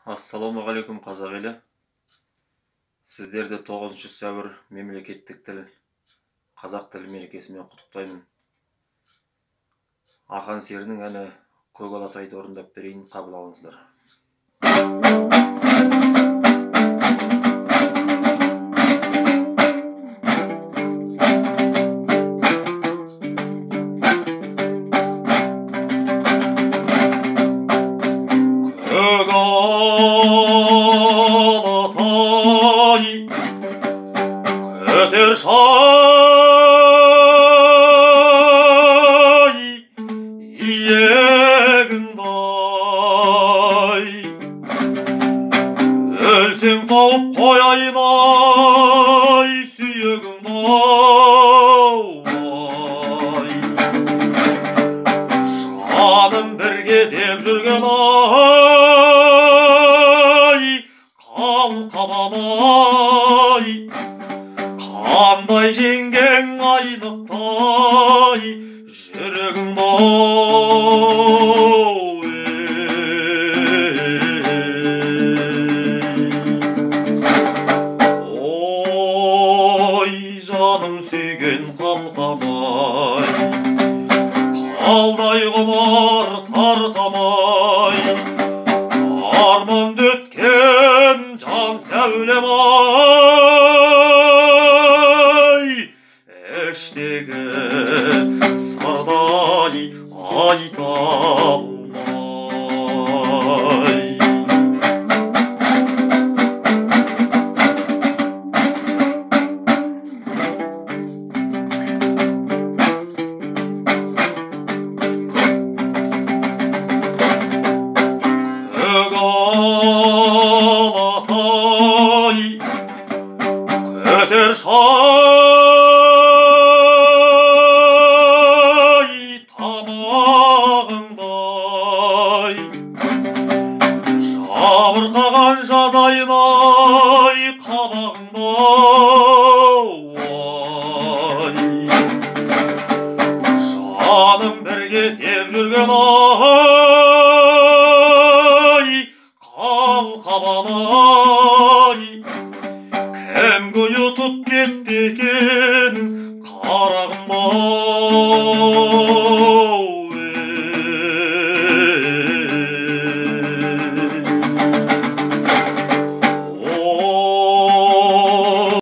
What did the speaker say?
Ассалаумағалейкум қазақ елі. Сіздерді 9 сәуір мемлекеттік тіл қазақ тілі мерекесімен құттықтаймын. Ақан серінің әні Көк Алатайды орындап берейін, қабыл алыңыздар. Көк Алатай көтер шай иегіңдай, өлсең тауып қояйын ай сүйегіңдай. Жаным бірге деп жүрген ай қалқаман-ай, қандай жеңгең айнықтай жүрегіңді-ау. Ой жаным сүйген қалқам-ай, қалдай құмар тартам-ай, арманды өткен жан сәулем-ай, іштегі сырдай айта алмай. Көк Алатай көтер шай тамағыңдай, жабырқаған жазайын-ай қабағыңдай. Жаным бірге деп жүрген